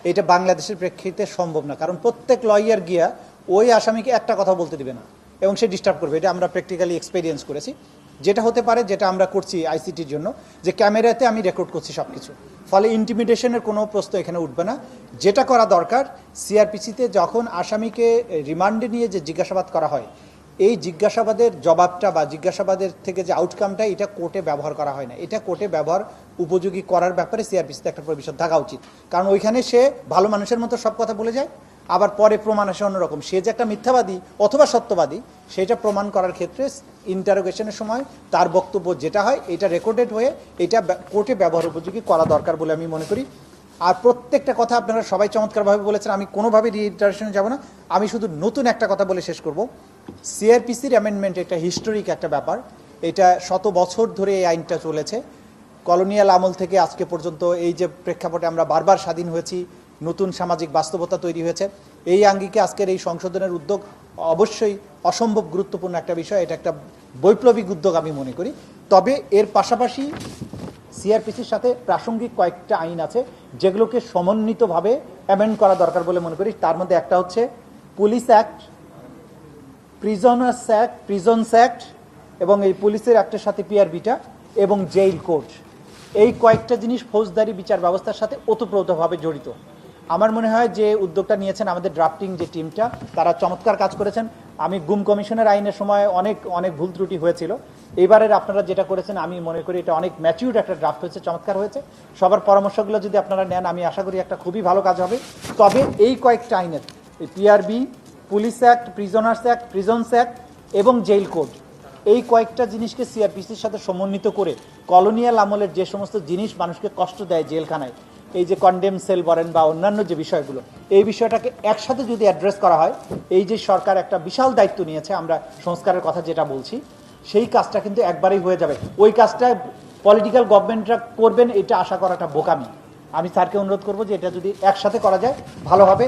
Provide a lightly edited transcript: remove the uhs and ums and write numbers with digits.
এটা বাংলাদেশের প্রেক্ষিতে সম্ভব না, কারণ প্রত্যেক লয়ার গিয়া ওই আসামিকে একটা কথা বলতে দিবে না এবং সে ডিস্টার্ব করবে। এটা আমরা প্র্যাকটিক্যালি এক্সপেরিয়েন্স করেছি। যেটা হতে পারে, যেটা আমরা করছি আইসিটির জন্য, যে ক্যামেরাতে আমি রেকর্ড করছি সব কিছু, ফলে ইন্টিমিডেশনের কোনো প্রশ্ন এখানে উঠবে না। যেটা করা দরকার, সিআরপিসিতে যখন আসামিকে রিমান্ডে নিয়ে যে জিজ্ঞাসাবাদ করা হয়, এই জিজ্ঞাসাবাদের জবাবটা বা জিজ্ঞাসাবাদের থেকে যে আউটকামটা, এটা কোর্টে ব্যবহার করা হয় না। এটা কোর্টে ব্যবহার উপযোগী করার ব্যাপারে সিআরপিসিতে একটা প্রভিশন থাকা উচিত, কারণ ওইখানে সে ভালো মানুষের মতো সব কথা বলে যায়, আবার পরে প্রমাণ আসে অন্যরকম। সে যে একটা মিথ্যাবাদী অথবা সত্যবাদী, সেটা প্রমাণ করার ক্ষেত্রে ইন্টারোগেশনের সময় তার বক্তব্য যেটা হয়, এটা রেকর্ডেড হয়ে এটা কোর্টে ব্যবহার উপযোগী করা দরকার বলে আমি মনে করি। আর প্রত্যেকটা কথা আপনারা সবাই চমৎকারভাবে বলেছেন, আমি কোনোভাবে রিইটারেশনে যাব না। আমি শুধু নতুন একটা কথা বলে শেষ করব। সিআরপিসির অ্যামেন্ডমেন্ট একটা হিস্টোরিক একটা ব্যাপার। এটা শত বছর ধরে এই আইনটা চলেছে, কলোনিয়াল আমল থেকে আজকে পর্যন্ত। এই যে প্রেক্ষাপটে আমরা বারবার স্বাধীন হয়েছি, নতুন সামাজিক বাস্তবতা তৈরি হয়েছে, এই আঙ্গিকে আজকের এই সংশোধনের উদ্যোগ অবশ্যই অসম্ভব গুরুত্বপূর্ণ একটা বিষয়। এটা একটা বৈপ্লবিক উদ্যোগ আমি মনে করি। তবে এর পাশাপাশি সিআরপিসির সাথে প্রাসঙ্গিক কয়েকটা আইন আছে যেগুলোকে সমন্বিতভাবে অ্যামেন্ড করা দরকার বলে মনে করি। তার মধ্যে একটা হচ্ছে police act, prisoners act, prisons act, এবং এই পুলিশের অ্যাক্টের সাথে পিআরবিটা, এবং জেইল কোড। এই কয়েকটা জিনিস ফৌজদারি বিচার ব্যবস্থার সাথে ওতপ্রোতভাবে জড়িত। আমার মনে হয় যে উদ্যোগটা নিয়েছেন আমাদের ড্রাফটিং যে টিমটা, তারা চমৎকার কাজ করেছেন। আমি গুম কমিশনের আইনের সময় অনেক ভুল ত্রুটি হয়েছিল। এবারের আপনারা যেটা করেছেন, আমি মনে করি এটা অনেক ম্যাচিউরড একটা ড্রাফট হয়েছে, চমৎকার হয়েছে। সবার পরামর্শগুলো যদি আপনারা নেন, আমি আশা করি একটা খুবই ভালো কাজ হবে। তবে এই কয়েকটা আইনের, PRB, police act, prisoners act, prisons act এবং জেইল কোড, এই কয়েকটা জিনিসকে সিআরপিসির সাথে সমন্বিত করে কলোনিয়াল আমলের যে সমস্ত জিনিস মানুষকে কষ্ট দেয় জেলখানায়, এই যে কন্ডেম সেল বলেন বা অন্যান্য যে বিষয়গুলো, এই বিষয়টাকে একসাথে যদি অ্যাড্রেস করা হয়, এই যে সরকার একটা বিশাল দায়িত্ব নিয়েছে, আমরা সংস্কারের কথা যেটা বলছি, সেই কাজটা কিন্তু একবারেই হয়ে যাবে। ওই কাজটা পলিটিক্যাল গভর্নমেন্টরা করবেন, এটা আশা করাটা বোকামি। আমি স্যারকে অনুরোধ করবো যে এটা যদি একসাথে করা যায় ভালো হবে।